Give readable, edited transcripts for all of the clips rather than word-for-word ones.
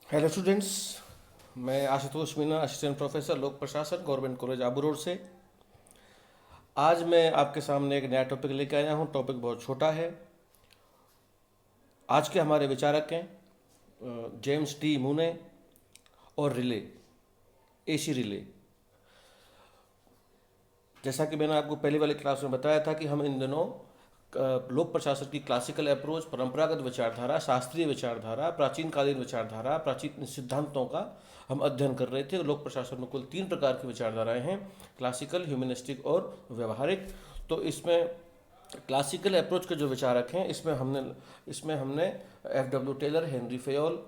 Hello students. मैं Ashutosh Meena, assistant professor लोक प्रशासन, गवर्नमेंट कॉलेज आबू रोड से। आज मैं आपके सामने एक नया टॉपिक लेकर आया हूँ। टॉपिक बहुत छोटा है। आज के हमारे विचारक हैं जेम्स टी मूने और रिले, एसी रिले। जैसा कि मैंने आपको पहले वाली क्लास में बताया था कि हम इन दिनों लोक प्रशासन की क्लासिकल अप्रोच, परंपरागत विचारधारा, शास्त्रीय विचारधारा, प्राचीन कालीन विचारधारा, प्राचीन सिद्धांतों का हम अध्ययन कर रहे थे। लोक प्रशासन में कुल 3 प्रकार की विचारधाराएं हैं: क्लासिकल, ह्यूमनिस्टिक और व्यवहारिक। तो इसमें क्लासिकल अप्रोच के जो विचारक हैं, इसमें हमने F.W. टेलर, हेनरी फेयोल,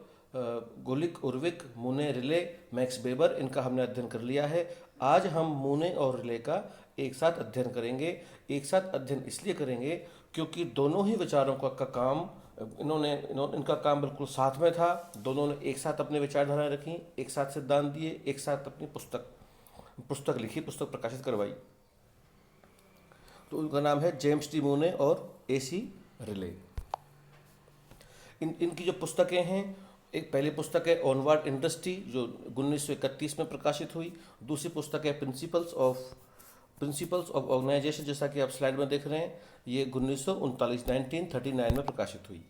गुलिक, उर्विक, मूने, रिले, मैक्स वेबर, इनका हमने अध्ययन कर लिया है। आज हम मूने और रिले का एक साथ अध्ययन करेंगे। एक साथ अध्ययन इसलिए करेंगे क्योंकि दोनों ही विचारों का काम इनका काम बिल्कुल साथ में था। दोनों ने एक साथ अपने विचारधाराएं रखी, एक साथ सिद्धांत दिए, एक साथ अपनी पुस्तक लिखी, पुस्तक प्रकाशित करवाई। तो उनका नाम है जेम्स टी मूने और एसी रिले। इनकी जो पुस्तकें हैं, एक पहली पुस्तक है ऑनवर्ड इंडस्ट्री, जो 1931 में प्रकाशित हुई। दूसरी पुस्तक है प्रिंसिपल्स ऑफ ऑर्गेनाइजेशन, जैसा कि आप स्लाइड में देख रहे हैं। ये 1939 में प्रकाशित हुई।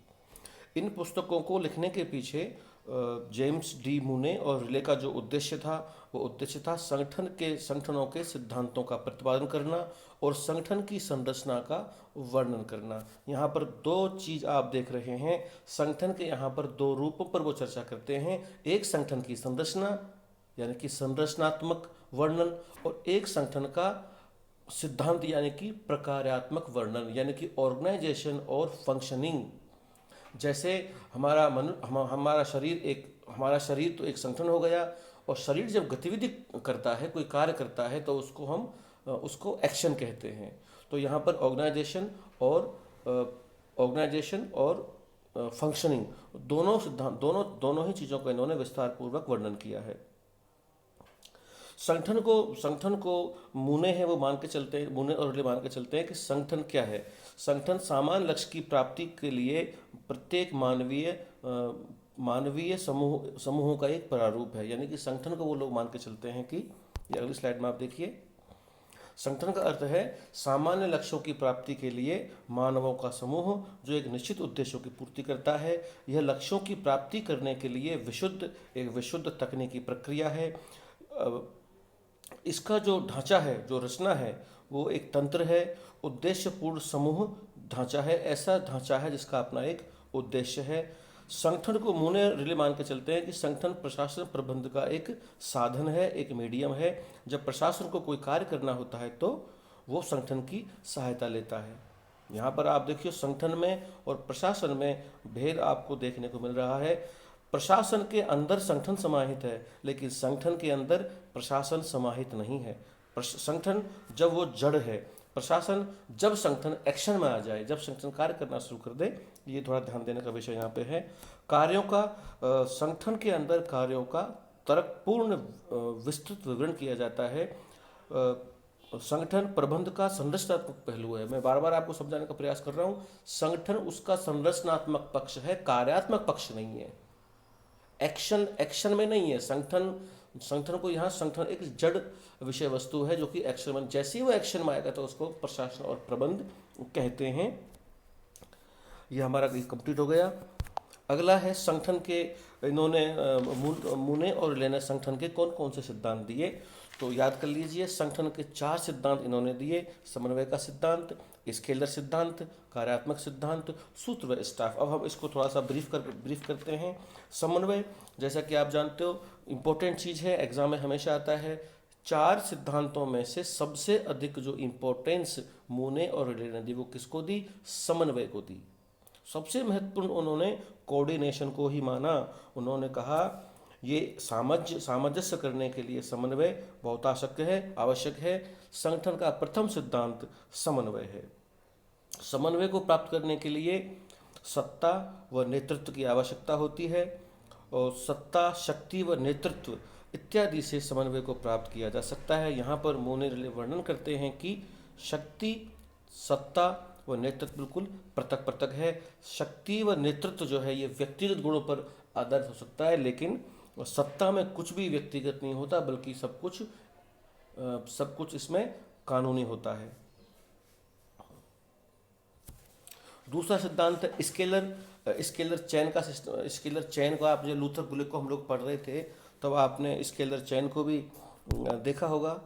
इन पुस्तकों को लिखने के पीछे जेम्स डी मूने और रिले का जो उद्देश्य था, वो उद्देश्य था संगठनों के सिद्धांतों का प्रतिपादन करना और संगठन की संरचना का वर्णन करना। यहाँ पर 2 चीज़ आप देख रहे हैं। संगठन के यहाँ पर 2 रूपों पर वो चर्चा करते हैं। एक संगठन की संरचना यानी कि संरचनात्मक वर्णन, और एक संगठन का सिद्धांत यानी कि प्रकार्यात्मक वर्णन, यानी कि ऑर्गेनाइजेशन और फंक्शनिंग। जैसे हमारा शरीर तो एक संगठन हो गया, और शरीर जब गतिविधि करता है, कोई कार्य करता है, तो उसको एक्शन कहते हैं। तो यहाँ पर ऑर्गेनाइजेशन और फंक्शनिंग, दोनों ही चीज़ों का इन्होंने विस्तार पूर्वक वर्णन किया है। संगठन को मूने और रिले मान के चलते हैं कि संगठन क्या है। संगठन सामान्य लक्ष्य की प्राप्ति के लिए प्रत्येक मानवीय समूहों का एक प्रारूप है। यानी कि संगठन को वो लोग मान के चलते हैं कि, ये अगली स्लाइड में आप देखिए, संगठन का अर्थ है सामान्य लक्ष्यों की प्राप्ति के लिए मानवों का समूह जो एक निश्चित उद्देश्यों की पूर्ति करता है। यह लक्ष्यों की प्राप्ति करने के लिए एक विशुद्ध तकनीकी प्रक्रिया है। इसका जो ढांचा है, जो रचना है, वो एक तंत्र है। उद्देश्यपूर्ण समूह ढांचा है, ऐसा ढांचा है जिसका अपना एक उद्देश्य है। संगठन को मूने रिले मान के चलते हैं कि संगठन प्रशासन प्रबंध का एक साधन है, एक मीडियम है। जब प्रशासन को कोई कार्य करना होता है तो वो संगठन की सहायता लेता है। यहाँ पर आप देखिए, संगठन में और प्रशासन में भेद आपको देखने को मिल रहा है। प्रशासन के अंदर संगठन समाहित है, लेकिन संगठन के अंदर प्रशासन समाहित नहीं है। संगठन जब वो जड़ है, प्रशासन जब संगठन एक्शन में आ जाए, जब संगठन कार्य करना शुरू कर दे। ये थोड़ा ध्यान देने का विषय यहाँ पे है। संगठन के अंदर कार्यों का तर्कपूर्ण विस्तृत विवरण किया जाता है। संगठन प्रबंध का संरचनात्मक पहलू है। मैं बार बार आपको समझाने का प्रयास कर रहा हूँ, संगठन उसका संरचनात्मक पक्ष है, कार्यात्मक पक्ष नहीं है। एक्शन में नहीं है। संगठन को यहाँ संगठन एक जड़ विषय वस्तु है जो कि एक्शन में, जैसे ही वो एक्शन में आएगा तो उसको प्रशासन और प्रबंध कहते हैं। ये हमारा कंप्लीट हो गया। अगला है संगठन के, इन्होंने मूने और रिले ने संगठन के कौन कौन से सिद्धांत दिए, तो याद कर लीजिए। संगठन के 4 सिद्धांत इन्होंने दिए: समन्वय का सिद्धांत, स्केलर सिद्धांत, कार्यात्मक सिद्धांत, सूत्र व स्टाफ। अब हम इसको थोड़ा सा ब्रीफ करते हैं। समन्वय, जैसा कि आप जानते हो, इम्पोर्टेंट चीज़ है, एग्जाम में हमेशा आता है। 4 सिद्धांतों में से सबसे अधिक जो इम्पोर्टेंस मूने और रिले ने दी, वो किसको दी? समन्वय को दी। सबसे महत्वपूर्ण उन्होंने कोऑर्डिनेशन को ही माना। उन्होंने कहा ये सामंजस्य करने के लिए समन्वय बहुत आवश्यक है। संगठन का प्रथम सिद्धांत समन्वय है। समन्वय को प्राप्त करने के लिए सत्ता व नेतृत्व की आवश्यकता होती है, और सत्ता, शक्ति व नेतृत्व इत्यादि से समन्वय को प्राप्त किया जा सकता है। यहाँ पर मूने रिले वर्णन करते हैं कि शक्ति, सत्ता वह नेतृत्व बिल्कुल पृथक पृथक है। शक्ति व नेतृत्व जो है ये व्यक्तिगत गुणों पर आधारित हो सकता है, लेकिन सत्ता में कुछ भी व्यक्तिगत नहीं होता, बल्कि सब कुछ इसमें कानूनी होता है। दूसरा सिद्धांत है स्केलर चैन का सिस्टम। स्केलर चैन को आप जो लूथर गुलिक को हम लोग पढ़ रहे थे, तब आपने स्केलर चैन को भी देखा होगा।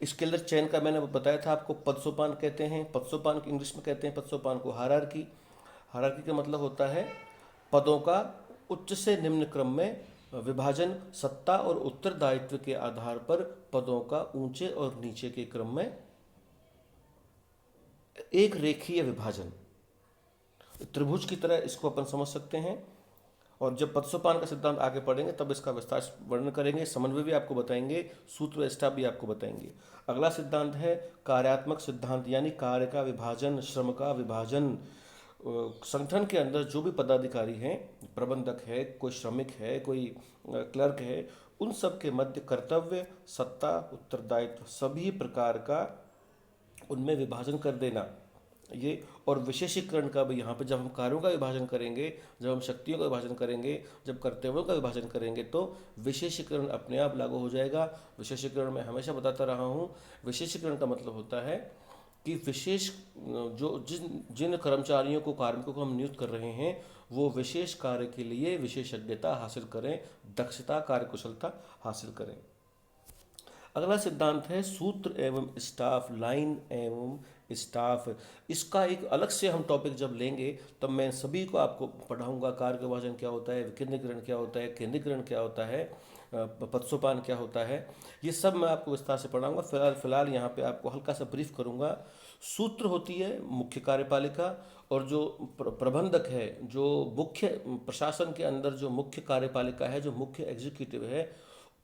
स्केलर चैन का मैंने बताया था आपको, पदसोपान कहते हैं। पदसोपान इंग्लिश में कहते हैं पदसोपान को हायरार्की। हायरार्की का मतलब होता है पदों का उच्च से निम्न क्रम में विभाजन, सत्ता और उत्तरदायित्व के आधार पर पदों का ऊंचे और नीचे के क्रम में एक रेखीय विभाजन। त्रिभुज की तरह इसको अपन समझ सकते हैं। और जब पदसोपान का सिद्धांत आगे पढ़ेंगे तब इसका विस्तार वर्णन करेंगे, समन्वय भी आपको बताएंगे, सूत्र स्टाफ भी आपको बताएंगे। अगला सिद्धांत है कार्यात्मक सिद्धांत, यानी कार्य का विभाजन, श्रम का विभाजन। संगठन के अंदर जो भी पदाधिकारी हैं, प्रबंधक है, कोई श्रमिक है, कोई क्लर्क है, उन सब के मध्य कर्तव्य, सत्ता, उत्तरदायित्व सभी प्रकार का उनमें विभाजन कर देना। ये और विशेषीकरण का भी यहाँ पे जब हम कार्यों का विभाजन करेंगे, जब हम शक्तियों का विभाजन करेंगे, जब कर्तव्यों का विभाजन करेंगे, तो विशेषीकरण अपने आप लागू हो जाएगा। विशेषीकरण मैं हमेशा बताता रहा हूँ, विशेषीकरण का मतलब होता है कि विशेष जिन कर्मचारियों को, कार्मिकों को हम नियुक्त कर रहे हैं, वो विशेष कार्य के लिए विशेषज्ञता हासिल करें, दक्षता, कार्यकुशलता हासिल करें। अगला सिद्धांत है सूत्र एवं स्टाफ, लाइन एवं स्टाफ। इसका एक अलग से हम टॉपिक जब लेंगे तब मैं सभी को आपको पढ़ाऊंगा। कार्य का विभाजन क्या होता है, विकेंद्रीकरण क्या होता है, केंद्रीकरण क्या होता है, पदसोपान क्या होता है, ये सब मैं आपको विस्तार से पढ़ाऊंगा। फिलहाल यहाँ पे आपको हल्का सा ब्रीफ करूंगा। सूत्र होती है मुख्य कार्यपालिका, और जो प्रबंधक है, जो मुख्य प्रशासन के अंदर जो मुख्य कार्यपालिका है, जो मुख्य एग्जीक्यूटिव है,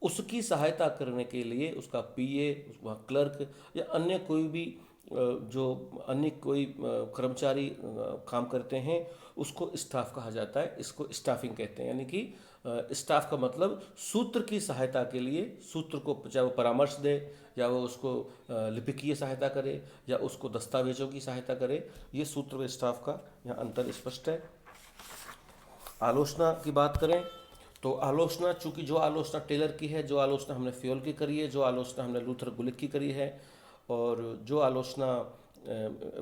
उसकी सहायता करने के लिए उसका पीए, वहाँ क्लर्क या अन्य कोई भी जो अन्य कोई कर्मचारी काम करते हैं, उसको स्टाफ कहा जाता है। इसको स्टाफिंग कहते हैं। यानी कि स्टाफ का मतलब सूत्र की सहायता के लिए, सूत्र को चाहे वो परामर्श दे, या वो उसको लिपिकीय सहायता करे, या उसको दस्तावेजों की सहायता करे, ये सूत्र व स्टाफ का यहाँ अंतर स्पष्ट है। आलोचना की बात करें तो आलोचना, चूंकि जो आलोचना टेलर की है, जो आलोचना हमने फ्योल की करी है, जो आलोचना हमने लूथर गुलिक की करी है, और जो आलोचना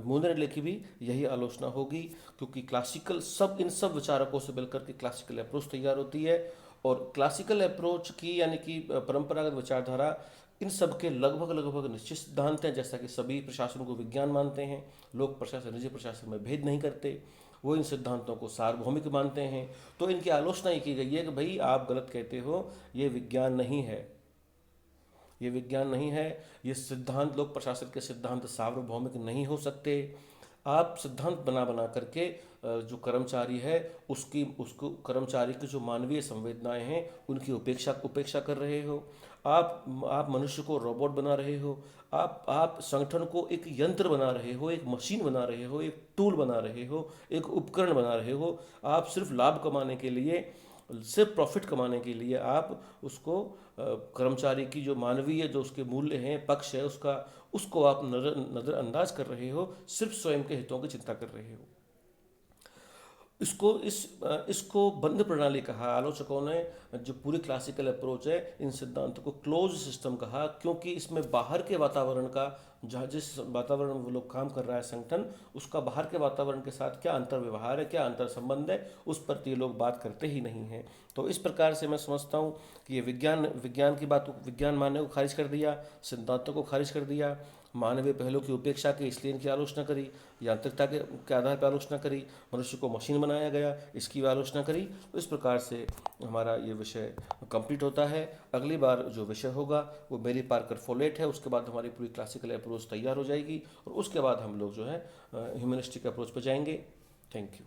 मूलर ने लिखी भी यही आलोचना होगी, क्योंकि क्लासिकल इन सब विचारकों से मिलकर के क्लासिकल अप्रोच तैयार होती है। और क्लासिकल अप्रोच की, यानी कि परंपरागत विचारधारा, इन सब के लगभग निश्चित सिद्धांत हैं। जैसा कि सभी प्रशासन को विज्ञान मानते हैं, लोक प्रशासन निजी प्रशासन में भेद नहीं करते, वो इन सिद्धांतों को सार्वभौमिक मानते हैं। तो इनकी आलोचना ये की गई है कि भाई आप गलत कहते हो, ये विज्ञान नहीं है, ये विज्ञान नहीं है, ये सिद्धांत, लोक प्रशासन के सिद्धांत सार्वभौमिक नहीं हो सकते। आप सिद्धांत बना बना करके जो कर्मचारी है उसको कर्मचारी की जो मानवीय संवेदनाएं हैं उनकी उपेक्षा कर रहे हो। आप मनुष्य को रोबोट बना रहे हो, आप संगठन को एक यंत्र बना रहे हो, एक मशीन बना रहे हो, एक टूल बना रहे हो, एक उपकरण बना रहे हो। आप सिर्फ लाभ कमाने के लिए, सिर्फ प्रॉफिट कमाने के लिए आप उसको कर्मचारी की जो मानवीय, जो उसके मूल्य हैं, पक्ष है, उसको आप नज़रअंदाज कर रहे हो, सिर्फ स्वयं के हितों की चिंता कर रहे हो। इसको बंद प्रणाली कहा आलोचकों ने। जो पूरी क्लासिकल अप्रोच है, इन सिद्धांतों को क्लोज सिस्टम कहा, क्योंकि इसमें बाहर के वातावरण का, जहाँ जिस वातावरण में वो लोग काम कर रहा है संगठन, उसका बाहर के वातावरण के साथ क्या अंतर व्यवहार है, क्या अंतर संबंध है, उस पर ये लोग बात करते ही नहीं हैं। तो इस प्रकार से मैं समझता हूँ कि ये विज्ञान की बात, विज्ञान मानने को खारिज कर दिया, सिद्धांतों को खारिज कर दिया, मानवीय पहलू की उपेक्षा की, इसलिए इनकी आलोचना करी, यांत्रिकता के आधार पर आलोचना करी, मनुष्य को मशीन बनाया गया, इसकी भी आलोचना करी। तो इस प्रकार से हमारा ये विषय कंप्लीट होता है। अगली बार जो विषय होगा वो मेरी पार्कर फोलेट है, उसके बाद हमारी पूरी क्लासिकल अप्रोच तैयार हो जाएगी, और उसके बाद हम लोग जो है ह्यूमनिस्टिक अप्रोच पर जाएंगे। Thank you.